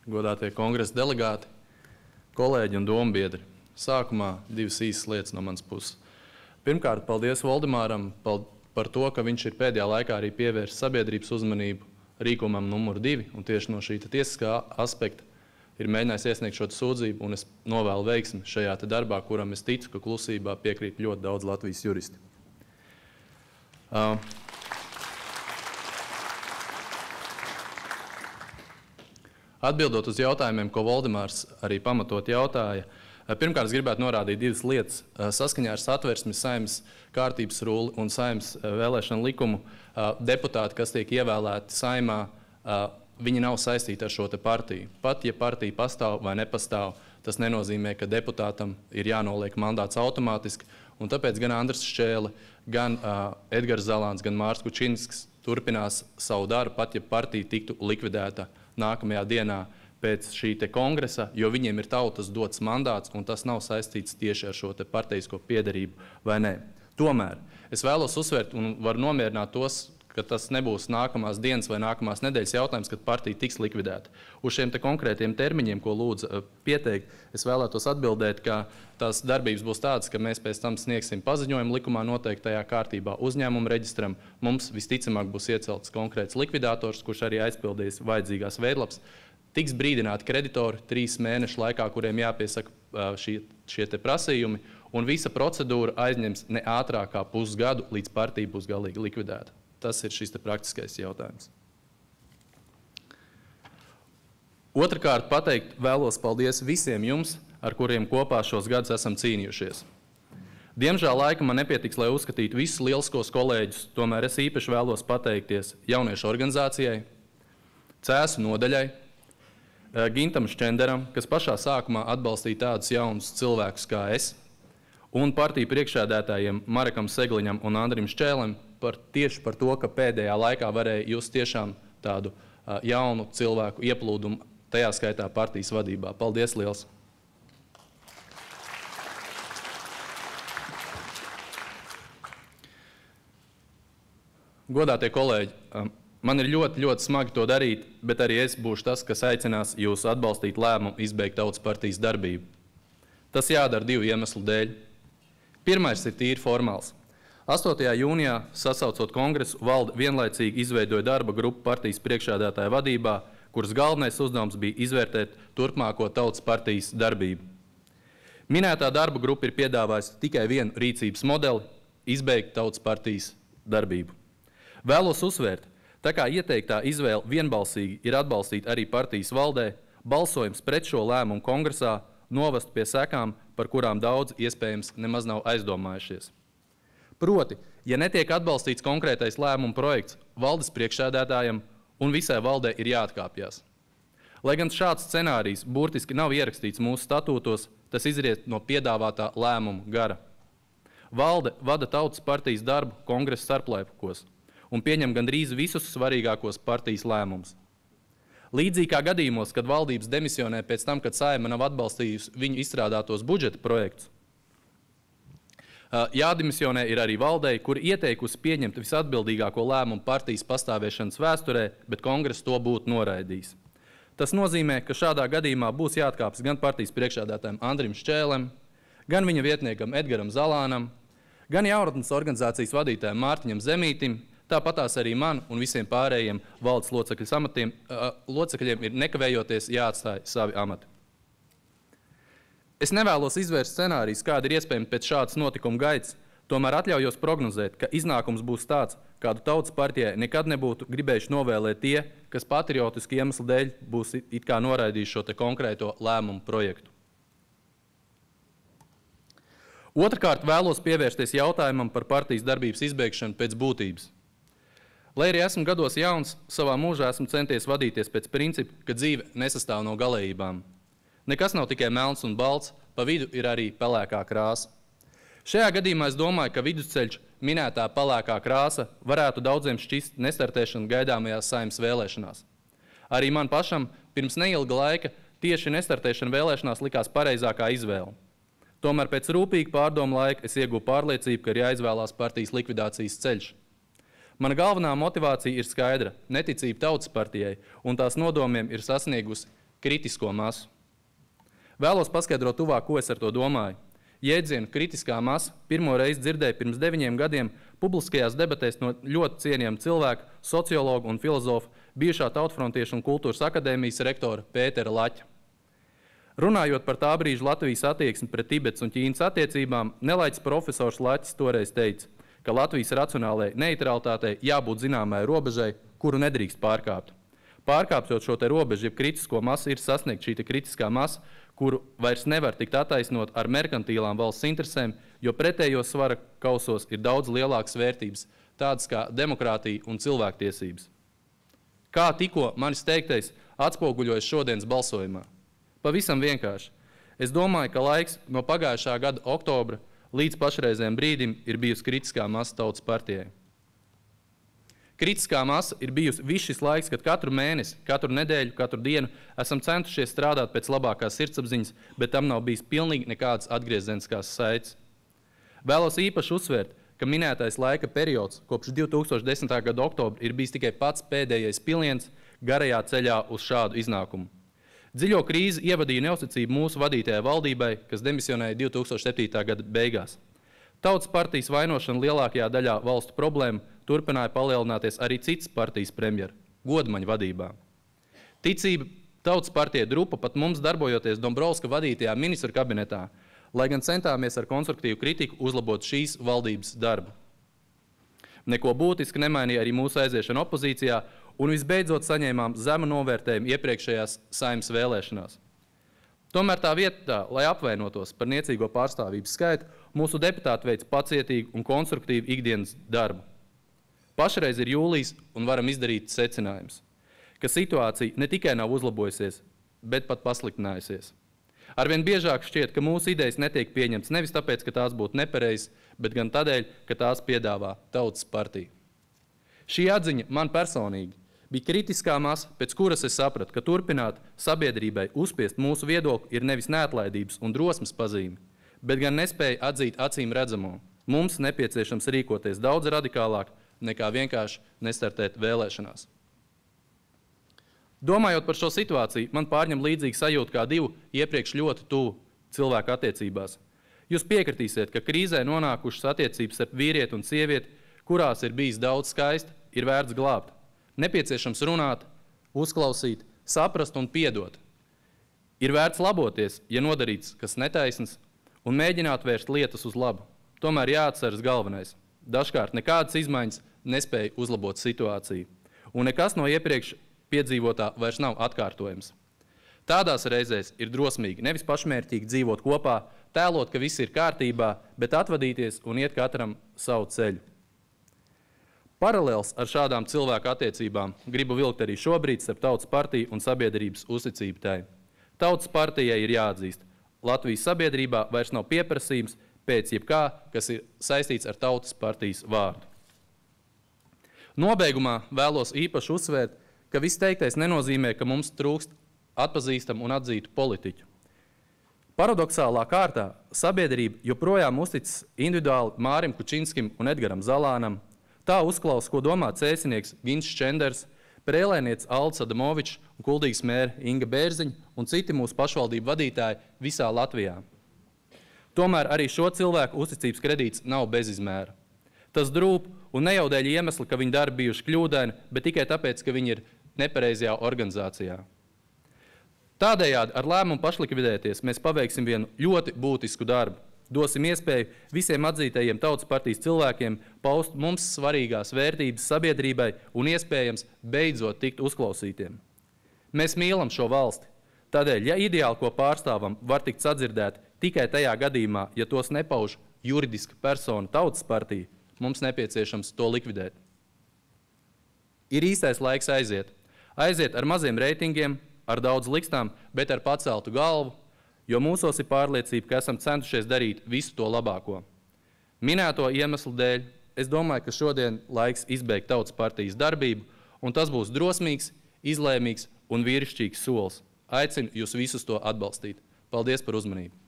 godātie kongresa delegāti, kolēģi un dombiedri. Sākumā divas īsas lietas no manas puses. Pirmkārt, paldies Voldemāram par to, ka viņš ir pēdējā laikā arī pievērsis sabiedrības uzmanību rīkumam numur 2, un tieši no šī tiesiskā aspekta ir mēģinājis iesniegt šo sūdzību, un es novēlu veiksmi šajā darbā, kuram es ticu, ka klusībā piekrīt ļoti daudz Latvijas juristi. Atbildot uz jautājumiem, ko Voldemārs arī pamatot jautāja, pirmkārt, es gribētu norādīt divas lietas. Saskaņā ar Satversmes, Saeimas kārtības rulli un Saeimas vēlēšanu likumu deputāti, kas tiek ievēlēti Saeimā, viņi nav saistīti ar šo partiju. Pat, ja partija pastāv vai nepastāv, tas nenozīmē, ka deputātam ir jānoliek mandāts automātiski, un tāpēc gan Andris Šķēle, gan Edgars Zalāns, gan Mārs Kučinsks turpinās savu darbu, pat ja partija tiktu likvidēta nākamajā dienā pēc šī kongresa, jo viņiem ir tautas dots mandāts, un tas nav saistīts tieši ar šo partijisko piederību vai nē. Tomēr es vēlos uzsvērt un varu nomierināt tos, ka tas nebūs nākamās dienas vai nākamās nedēļas jautājums, kad partija tiks likvidēta. Uz šiem konkrētiem termiņiem, ko lūdzu pieteikt, es vēlētos atbildēt, ka tās darbības būs tādas, ka mēs pēc tam sniegsim paziņojumu likumā noteiktajā kārtībā uzņēmumu reģistram. Mums visticamāk būs iecelts konkrēts likvidātors, kurš arī aizpildīs vajadzīgās veidlapas. Tiks brīdināti kreditori 3 mēnešu laikā, kuriem jāpiesaka šie prasījumi, un visa procedūra aizņems ne ātrāk kā pusgadu, līdz partija būs galīgi likvidēta. Tas ir šis praktiskais jautājums. Otrakārt, pateikt vēlos paldies visiem jums, ar kuriem kopā šos gadus esam cīnījušies. Diemžēl laika man nepietiks, lai uzskatītu visus lieliskos kolēģus, tomēr es īpaši vēlos pateikties jauniešu organizācijai, Cēsu nodaļai, Gintam Šķenderam, kas pašā sākumā atbalstīja tādus jaunus cilvēkus kā es, un partiju priekšsēdētājiem Marekam Segliņam un Andrim Šķēlem tieši par to, ka pēdējā laikā varēja just tiešām tādu jaunu cilvēku ieplūdumu, tajā skaitā partijas vadībā. Paldies liels! Godātie kolēģi, man ir ļoti smagi to darīt, bet arī es būšu tas, kas aicinās jūs atbalstīt lēmumu izbeigt Tautas partijas darbību. Tas jādara 2 iemeslu dēļ. Pirmais ir tīri formāls. 8. jūnijā, sasaucot kongresu, valde vienlaicīgi izveidoja darba grupu partijas priekšsēdētāja vadībā, kuras galvenais uzdevums bija izvērtēt turpmāko Tautas partijas darbību. Minētā darba grupa ir piedāvājusi tikai vienu rīcības modeli – izbeigt Tautas partijas darbību. Vēlos uzsvērt, tā kā ieteiktā izvēle vienbalsīgi ir atbalstīt arī partijas valdē, balsojums pret šo lēmumu kongresā novest pie sekām, par kurām daudz iespējams nemaz nav aizdomājušies. Proti, ja netiek atbalstīts konkrētais lēmuma projekts, valdes priekšsēdētājam un visai valdē ir jāatkāpjas. Lai gan šāds scenārijs burtiski nav ierakstīts mūsu statūtos, tas izriet no piedāvātā lēmuma gara. Valde vada Tautas partijas darbu kongresa starplaikos un pieņem gandrīz visus svarīgākos partijas lēmumus. Līdzīgi kā gadījumos, kad valdības demisionē pēc tam, kad Saeima nav atbalstījusi viņu izstrādātos budžeta projektus, jādimisionē ir arī valdei, kur ieteikusi pieņemt visatbildīgāko lēmumu partijas pastāvēšanas vēsturē, bet kongress to būtu noraidījis. Tas nozīmē, ka šādā gadījumā būs jāatkāpjas gan partijas priekšsēdētājam Andrim Šķēlem, gan viņa vietniekam Edgaram Zalānam, gan jaunatnes organizācijas vadītājam Mārtiņam Zemītim, tāpatās arī man un visiem pārējiem valdes locekļiem ir nekavējoties jāatstāj savi amati. Es nevēlos izvērst scenārijus, kāda ir iespējama pēc šādas notikuma gaitas, tomēr atļaujos prognozēt, ka iznākums būs tāds, kādu Tautas partijai nekad nebūtu gribējuši novēlēt tie, kas patriotiski iemeslu dēļ būs it kā noraidījuši šo konkrēto lēmumu projektu. Otrkārt, vēlos pievērsties jautājumam par partijas darbības izbeigšanu pēc būtības. Lai arī esmu gados jauns, savā mūžā esmu centies vadīties pēc principa, ka dzīve nesastāv no galējībām. Nekas nav tikai melns un balts, pa vidu ir arī pelēkā krāsa. Šajā gadījumā es domāju, ka vidusceļš minētā pelēkā krāsa varētu daudziem šķist nestartēšana gaidāmajās Saeimas vēlēšanās. Arī man pašam pirms neilga laika tieši nestartēšana vēlēšanās likās pareizākā izvēle. Tomēr pēc rūpīga pārdomu laika es ieguvu pārliecību, ka ir jāizvēlās partijas likvidācijas ceļš. Mana galvenā motivācija ir skaidra – neticība Tautas partijai, un tās nodomiem ir sasniegusi kritisko masu. Vēlos paskaidrot tuvāk, ko es ar to domāju. Jēdzienu kritiskā masa pirmo reizi dzirdēju pirms 9 gadiem publiskajās debatēs no ļoti cienījama cilvēka, sociologa un filozofa, bijušā Tautfrontiešu un kultūras akadēmijas rektora Pētera Laķa. Runājot par tā brīža Latvijas attieksmi pret Tibetas un Ķīnas attiecībām, nelaiķis profesors Laķis toreiz teica, ka Latvijas racionālajai neitralitātei jābūt zināmai robežai, kuru nedrīkst pārkāpt. Pārkāpjot šo te robežu, jeb kritisko masu, ir sasniegt šī kritiskā masa, kuru vairs nevar tikt attaisnot ar merkantīlām valsts interesēm, jo pretējos svara kausos ir daudz lielākas vērtības, tādas kā demokrātija un cilvēktiesības. Kā tikko manis teiktais atspoguļojas šodienas balsojumā? Pavisam vienkārši. Es domāju, ka laiks no pagājušā gada oktobra līdz pašreizējiem brīdim ir bijusi kritiskā masa Tautas partijai. Kritiskā masa ir bijusi viss šis laiks, kad katru mēnesi, katru nedēļu, katru dienu esam centušies strādāt pēc labākās sirdsapziņas, bet tam nav bijis pilnīgi nekādas atgriezeniskās saites. Vēlos īpaši uzsvērt, ka minētais laika periods kopš 2010. gada oktobra ir bijis tikai pats pēdējais piliens garajā ceļā uz šādu iznākumu. Dziļo krīzi ievadīja neuzticība mūsu vadītajai valdībai, kas demisionēja 2007. gada beigās. Tautas partijas vainošana lielākajā daļā valstu problēmu turpināja palielināties arī citas partijas premjera, Godmaņa vadībā. Ticība Tautas partija drupa pat mums darbojoties Dombrovska vadītajā ministru kabinetā, lai gan centāmies ar konstruktīvu kritiku uzlabot šīs valdības darbu. Neko būtiski nemainīja arī mūsu aiziešana opozīcijā, un visbeidzot saņēmām zemu novērtējumu iepriekšējās Saeimas vēlēšanās. Tomēr tā vietā, lai apvainotos par niecīgo pārstāvības skaitu, mūsu deputāti veic pacietīgu un konstruktīvu ikdienas darbu. Pašreiz ir jūlijas un varam izdarīt secinājumus, ka situācija ne tikai nav uzlabojusies, bet pat pasliktinājusies. Arvien biežāk šķiet, ka mūsu idejas netiek pieņemtas nevis tāpēc, ka tās būtu nepareizas, bet gan tādēļ, ka tās piedāvā Tautas partija. Šī atziņa man personīgi bija kritiskā masa, pēc kuras es sapratu, ka turpināt sabiedrībai uzspiest mūsu viedokli ir nevis neatlaidības un drosmes pazīme, bet gan nespēja atzīt acīm redzamo. Mums nepieciešams rīkoties daudz radikālāk nekā vienkārši nestartēt vēlēšanās. Domājot par šo situāciju, man pārņem līdzīgi sajūta kā divu iepriekš ļoti tuvu cilvēku attiecībās. Jūs piekritīsiet, ka krīzē nonākušas attiecības starp vīrieti un sievieti, kurās ir bijis daudz skaista, ir vērts glābt. Nepieciešams runāt, uzklausīt, saprast un piedot. Ir vērts laboties, ja nodarīts kas netaisns, un mēģināt vērst lietas uz labu. Tomēr jāatceras galvenais. Dažkārt nekādas izmaiņas nespēja uzlabot situāciju, un nekas no iepriekš piedzīvotā vairs nav atkārtojams. Tādās reizēs ir drosmīgi nevis pašmērķīgi dzīvot kopā, tēlot, ka viss ir kārtībā, bet atvadīties un iet katram savu ceļu. Paralēls ar šādām cilvēku attiecībām gribu vilkt arī šobrīd starp Tautas partiju un sabiedrības uzticību tai. Tautas partijai ir jāatzīst, Latvijas sabiedrībā vairs nav pieprasījums pēc jebkā, kas ir saistīts ar Tautas partijas vārdu. Nobeigumā vēlos īpaši uzsvērt, ka viss teiktais nenozīmē, ka mums trūkst atpazīstamu un atzītu politiķu. Paradoxālā kārtā sabiedrība joprojām uzticas individuāli Mārim Kučinskim un Edgaram Zalānam, tā uzklausa, ko domā cēsinieks Gins Ščenders, prēlēniece Aldis Adamovičs un Kuldīgas mēre Inga Bērziņa un citi mūsu pašvaldību vadītāji visā Latvijā. Tomēr arī šo cilvēku uzticības kredīts nav bezizmēra. Tas drūp un ne jau dēļ iemesla, ka viņi darbi bijuši kļūdaini, bet tikai tāpēc, ka viņi ir nepareizajā organizācijā. Tādējādi ar lēmumu pašlikvidēties mēs paveiksim vienu ļoti būtisku darbu. Dosim iespēju visiem atzītajiem Tautas partijas cilvēkiem paust mums svarīgās vērtības sabiedrībai un iespējams beidzot tikt uzklausītiem. Mēs mīlam šo valsti. Tādēļ, ja ideāli, ko pārstāvam, var tikt sadzirdēt tikai tajā gadījumā, ja tos nepauž juridiska persona Tautas partija, mums nepieciešams to likvidēt. Ir īstais laiks aiziet. Aiziet ar maziem reitingiem, ar daudz likstām, bet ar paceltu galvu, jo mūsos ir pārliecība, ka esam centušies darīt visu to labāko. Minēto iemeslu dēļ, es domāju, ka šodien laiks izbeigt Tautas partijas darbību, un tas būs drosmīgs, izlēmīgs un vīrišķīgs solis. Aicinu jūs visus to atbalstīt. Paldies par uzmanību!